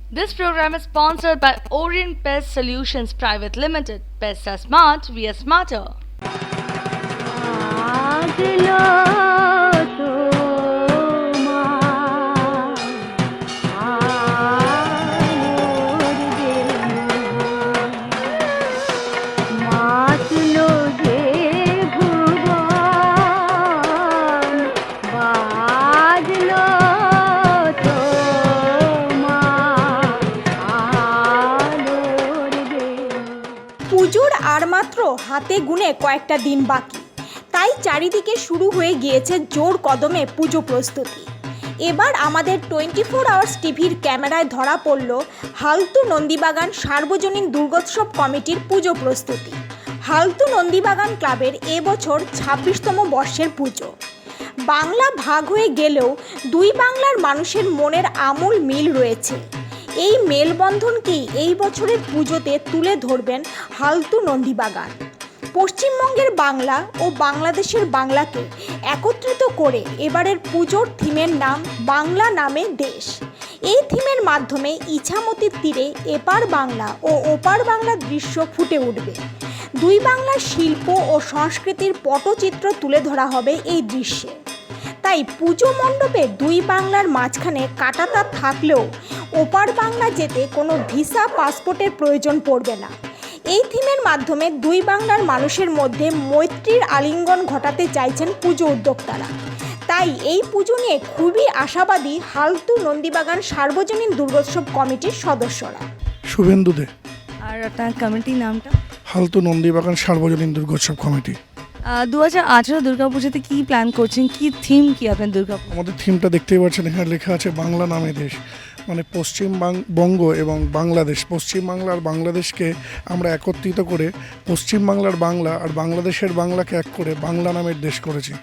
This program is sponsored by Orient Pest Solutions Private Limited. Pests are smart, we are smarter. আগলো তোমার আলোর দেহ মাতলো যে ভুবন বাজলো তোমার আলোর দেহ। পুজোর আর মাত্র হাতে গুনে কয়েকটা দিন বাকি, তাই চারিদিকে শুরু হয়ে গিয়েছে জোর কদমে পুজো প্রস্তুতি। এবার আমাদের 24 আওয়ার্স টিভির ক্যামেরায় ধরা পড়ল হালতু নন্দীবাগান সার্বজনীন দুর্গোৎসব কমিটির পুজো প্রস্তুতি। হালতু নন্দীবাগান ক্লাবের এবছর 26তম বর্ষের পুজো। বাংলা ভাগ হয়ে গেলেও দুই বাংলার মানুষের মনের আমূল মিল রয়েছে। এই মেলবন্ধনকেই এই বছরের পুজোতে তুলে ধরবেন হালতু নন্দীবাগান। পশ্চিমবঙ্গের বাংলা ও বাংলাদেশের বাংলাকে একত্রিত করে এবারের পুজোর থিমের নাম বাংলা নামে দেশ। এই থিমের মাধ্যমে ইছামতির তীরে এপার বাংলা ও ওপার বাংলার দৃশ্য ফুটে উঠবে। দুই বাংলার শিল্প ও সংস্কৃতির পটচিত্র তুলে ধরা হবে এই দৃশ্যে। তাই পুজো মণ্ডপে দুই বাংলার মাঝখানে কাঁটাতার থাকলেও ওপার বাংলা যেতে কোনো ভিসা পাসপোর্টের প্রয়োজন পড়বে না। এই থিমের মাধ্যমে দুই বাংলার মানুষের মধ্যে মৈত্রীর আলিঙ্গন ঘটাতে চাইছেন পুজো উদ্যোক্তারা। তাই এই পুজো নিয়ে খুবই আশাবাদী হালতু নন্দীবাগান সার্বজনীন দুর্গোৎসব কমিটির সদস্যরা। শুভেন্দু দে, আর আপনার কমিটির নামটা? হালতু নন্দীবাগান সার্বজনীন দুর্গোৎসব কমিটি। 2018 দুর্গাপূজাতে কি প্ল্যান করছেন, কি থিম কি আপনার দুর্গাপূজা? আমাদের থিমটা দেখতেই পাচ্ছেন, এখানে লেখা আছে বাংলা নামে দেশ। মানে পশ্চিমবঙ্গ এবং বাংলাদেশ, পশ্চিমবাংলা আর বাংলাদেশকে আমরা একত্রিত করে পশ্চিমবাংলার বাংলা আর বাংলাদেশের বাংলাকে এক করে বাংলা নামের দেশ করেছি।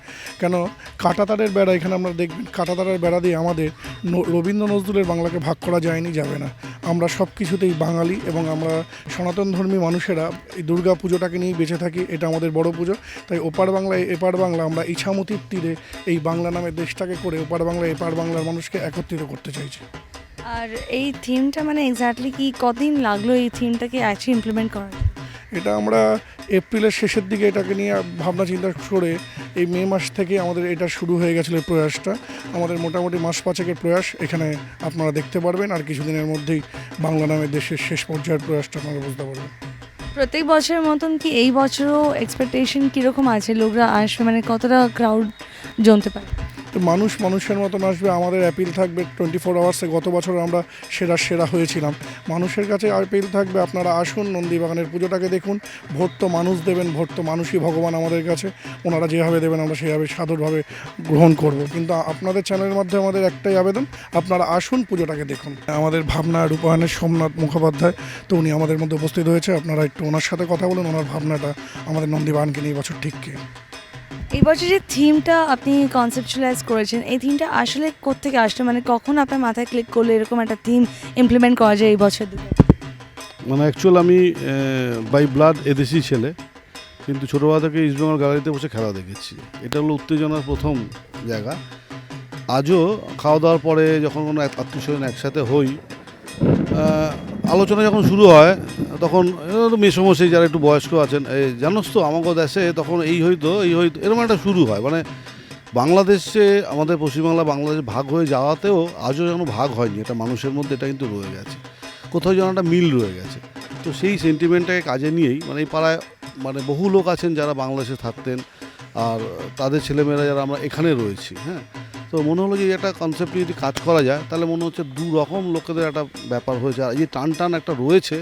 কেন কাঁটাতারের বেড়া, এখানে আমরা দেখবেন কাঁটাতারের বেড়া দিয়ে আমাদের রবীন্দ্র নজরুলের বাংলাকে ভাগ করা যায়নি, যাবে না। আমরা সব কিছুতেই বাঙালি এবং আমরা সনাতন ধর্মী মানুষেরা এই দুর্গা পুজোটাকে নিয়েই বেঁচে থাকি। এটা আমাদের বড় পুজো। তাই ওপার বাংলায় এপার বাংলা আমরা ইছামতির তীরে এই বাংলা নামের দেশটাকে করে ওপার বাংলা এপার বাংলার মানুষকে একত্রিত করতে চাইছি। আর এই থিমটা মানে এক্স্যাক্টলি কি কদিন লাগলো এই থিমটাকে অ্যাকচুয়ালি ইমপ্লিমেন্ট করার? এটা আমরা এপ্রিলের শেষের দিকে এটাকে নিয়ে ভাবনা চিন্তা করে এই মে মাস থেকে আমাদের এটা শুরু হয়ে গেছিলো এই প্রয়াসটা। আমাদের মোটামুটি মাস পাঁচেকের প্রয়াস, এখানে আপনারা দেখতে পারবেন। আর কিছুদিনের মধ্যেই বাংলা নামের দেশের শেষ পর্যায়ের প্রয়াসটা আপনারা বুঝতে পারবেন। প্রত্যেক বছরের মতন কি এই বছরও এক্সপেকটেশন কীরকম আছে? লোকরা আসবে মানে কতটা ক্রাউড জমতে পারে? তো মানুষের মতন আসবে। আমাদের অ্যাপিল থাকবে 24 আওয়ার্সে। গত বছর আমরা সেরা হয়েছিলাম। মানুষের কাছে অ্যাপিল থাকবে, আপনারা আসুন নন্দীবাগানের পুজোটাকে দেখুন। ভোট তো মানুষ দেবেন, ভোট তো মানুষই ভগবান আমাদের কাছে। ওনারা যেভাবে দেবেন আমরা সেভাবে সাদরভাবে গ্রহণ করব। কিন্তু আপনাদের চ্যানেলের মাধ্যমে আমাদের একটাই আবেদন, আপনারা আসুন পুজোটাকে দেখুন। আমাদের ভাবনা রূপায়ণের সোমনাথ মুখোপাধ্যায়, তো উনি আমাদের মধ্যে উপস্থিত হয়েছে। আপনারা একটু ওনার সাথে কথা বলুন, ওনার ভাবনাটা আমাদের নন্দীবাগানকে নিয়ে বছর ঠিক কি। এই বছর যে থিমটা আপনি কনসেপচুয়ালাইজ করেছেন, এই থিমটা আসলে কোত্থেকে আসলো? মানে কখন আপনার মাথায় ক্লিক করলো এরকম একটা থিম ইমপ্লিমেন্ট করা যায় এই বছর দিকে? মানে অ্যাকচুয়াল আমি বাই ব্লাড এদেশি ছেলে, কিন্তু ছোটোবেলা থেকে ইস্টবেঙ্গল গ্যালারিতে বসে খেলা দেখেছি। এটা হলো উত্তেজনার প্রথম জায়গা। আজও খাওয়া দাওয়ার পরে যখন কোনো আত্মীয়স্বজন একসাথে হই, আলোচনা যখন শুরু হয় তখন মেসমশাই যারা একটু বয়স্ক আছেন, এই জানোস তো আমাকে দেশে তখন এই হইতো এরকম একটা শুরু হয়। মানে বাংলাদেশে আমাদের পশ্চিমবাংলা বাংলাদেশ ভাগ হয়ে যাওয়াতেও আজও যেন ভাগ হয়নি, এটা মানুষের মধ্যে এটা কিন্তু রয়ে গেছে, কোথাও যেন একটা মিল রয়ে গেছে। তো সেই সেন্টিমেন্টটাকে কাজে নিয়েই মানে এই পাড়ায় মানে বহু লোক আছেন যারা বাংলাদেশে থাকতেন, আর তাদের ছেলেমেয়েরা যারা আমরা এখানে রয়েছি। হ্যাঁ, তো মনে হলো যে একটা কনসেপ্ট যদি কাজ করা যায় তাহলে মনে হচ্ছে দু রকম লোকেদের একটা ব্যাপার হয়েছে, আর এই যে টান একটা রয়েছে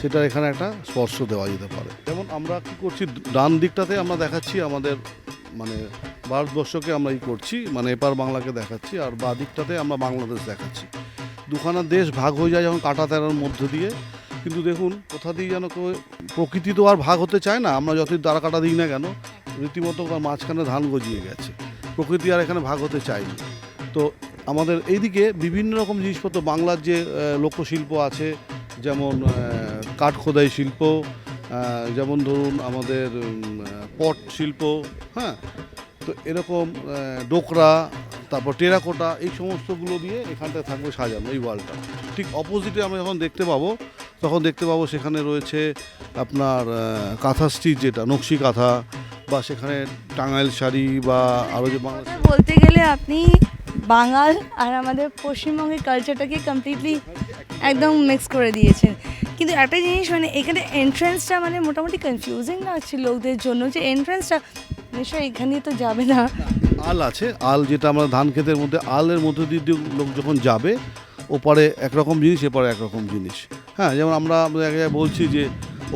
সেটা এখানে একটা স্পর্শ দেওয়া যেতে পারে। যেমন আমরা কী করছি, ডান দিকটাতে আমরা দেখাচ্ছি আমাদের মানে ভারতবর্ষকে আমরা করছি, মানে এপার বাংলাকে দেখাচ্ছি, আর বাঁ দিকটাতে আমরা বাংলাদেশ দেখাচ্ছি। দুখানা দেশ ভাগ হয়ে যায় যখন কাঁটাতারের মধ্য দিয়ে। কিন্তু দেখুন কোথা দিয়ে যেন প্রকৃতি তো আর ভাগ হতে চায় না, আমরা যতই দ্বারা কাটা দিই না কেন, রীতিমতো মাঝখানে ধান গজিয়ে গেছে। প্রকৃতি আর এখানে ভাগ হতে চায়নি। তো আমাদের এইদিকে বিভিন্ন রকম জিনিসপত্র, বাংলার যে লোকশিল্প আছে, যেমন কাঠ খোদাই শিল্প, যেমন ধরুন আমাদের পট শিল্প, হ্যাঁ, তো এরকম ডোকরা, তারপর টেরাকোটা, এই সমস্তগুলো দিয়ে এখানটায় থাকবে সাজানো এই ওয়ালটা। ঠিক অপোজিটে আমরা যখন দেখতে পাবো তখন দেখতে পাবো সেখানে রয়েছে আপনার কাঁথা স্টিচ, যেটা নকশি কাঁথা, বা সেখানে টাঙ্গাইল শাড়ি, বা আরও যে বাংলা কথা বলতে গেলে আপনি বাঙাল আর আমাদের পশ্চিমবঙ্গের কালচারটাকে কমপ্লিটলি একদম মিক্স করে দিয়েছেন। কিন্তু একটা জিনিস মানে এখানে এন্ট্রান্সটা মানে মোটামুটি কনফিউজিং লাগছে লোকদের জন্য, যে এন্ট্রান্সটা নিশ্চয়ই এখানে তো যাবে না। আল আছে, আল যেটা আমরা ধান ক্ষেতের মধ্যে, আলের মধ্যে দিয়ে লোক যখন যাবে ওপারে একরকম জিনিস, এপারে একরকম জিনিস। হ্যাঁ, যেমন আমরা এক জায়গায় বলছি যে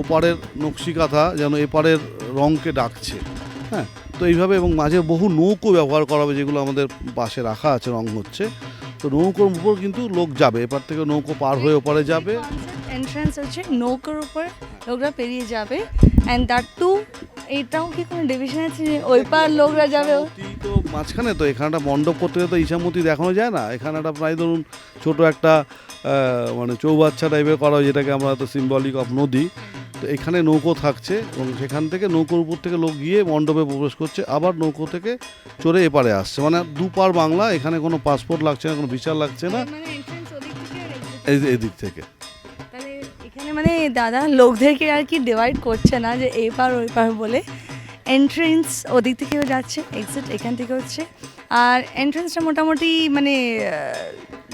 ওপারের নকশি কাঁথা যেন এপারের রঙকে ডাকছে। হ্যাঁ, তো এইভাবে, এবং মাঝে বহু নৌকো ব্যবহার করা হবে যেগুলো আমাদের পাশে রাখা আছে, রং হচ্ছে। তো নৌকোর উপর কিন্তু লোক যাবে, এপার থেকে নৌকো পার হয়ে ওপারে যাবে। এন্ট্রান্স হচ্ছে নৌকার উপর লোকরা পেরিয়ে যাবে, অ্যান্ড দ্যাট টু এটাও কি কোনো ডিভিশন আছে যে ওই পার লোকরা যাবে? তো মাঝখানে তো এখানে একটা মণ্ডপ করতে গেলে তো ইছামতি দেখানো যায় না, এখানে একটা প্রায় ধরুন ছোটো একটা মানে চৌবাচ্চা টাইপের করা হয়, যেটাকে আমরা তো সিম্বলিক অফ নদী। তো এখানে নৌকো থাকছে এবং সেখান থেকে নৌকোর উপর থেকে লোক গিয়ে মণ্ডপে প্রবেশ করছে, আবার নৌকো থেকে চড়ে এপারে আসছে। মানে দুপার বাংলা, এখানে কোনো পাসপোর্ট লাগছে না, কোনো ভিসা লাগছে না, মানে এন্ট্রান্স ওদিক থেকে আর এই দিক থেকে। তাহলে এখানে মানে দাদা লোকদেরকে আর কি ডিভাইড করছে না যে এই পার ওই পার বলে, এন্ট্রেন্স ওদিক থেকেও যাচ্ছে, এক্সিট এখান থেকে হচ্ছে। আর এন্ট্রেন্সটা মোটামুটি মানে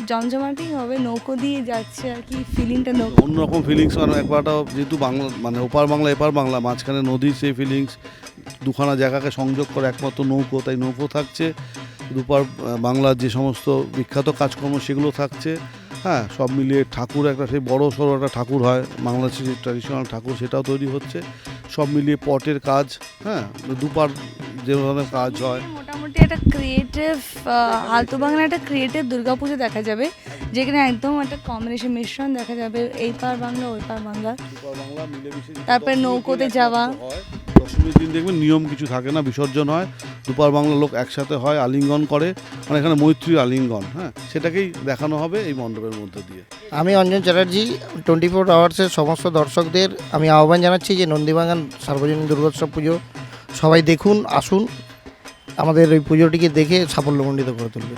জমজমাটি হবে, নৌকো দিয়ে যাচ্ছে আর কি, ফিলিংটা নৌকো অন্যরকম ফিলিংস, মানে একবারটা যেহেতু বাংলা মানে ওপার বাংলা এপার বাংলা, মাঝখানে নদীর সেই ফিলিংস, দুখানা জায়গাকে সংযোগ করে একমাত্র নৌকো, তাই নৌকো থাকছে। দুপার বাংলার যে সমস্ত বিখ্যাত কাজকর্ম সেগুলো থাকছে। হ্যাঁ, সব মিলিয়ে ঠাকুর, একটা সেই বড় সড়ো একটা ঠাকুর হয় বাংলাদেশের যে ট্র্যাডিশনাল ঠাকুর, সেটাও তৈরি হচ্ছে। সব মিলিয়ে পটের কাজ, হ্যাঁ, দুপার যে ধরনের কাজ হয়। মোটামুটি একটা ক্রিয়েটিভ আলতো বাংলা একটা ক্রিয়েটিভ দুর্গাপুজো দেখা যাবে, যেখানে একদম একটা কম্বিনেশন মিশ্রণ দেখা যাবে, এই পার বাংলা ওই পার বাংলা। তারপরে নৌকোতে যাওয়া। দশমীর দিন দেখবেন নিয়ম কিছু থাকে না, বিসর্জন হয়, দুপার বাংলা লোক একসাথে হয়, আলিঙ্গন করে, মানে এখানে মৈত্রীর আলিঙ্গন। হ্যাঁ, সেটাকেই দেখানো হবে এই মণ্ডপের মধ্যে দিয়ে। আমি অঞ্জন চ্যাটার্জি, 24 আওয়ার্সের সমস্ত দর্শকদের আমি আহ্বান জানাচ্ছি যে নন্দীবাগান সার্বজনীন দুর্গোৎসব পুজো সবাই দেখুন, আসুন, আমাদের এই পুজোটিকে দেখে সাফল্যমণ্ডিত করে তুলবে।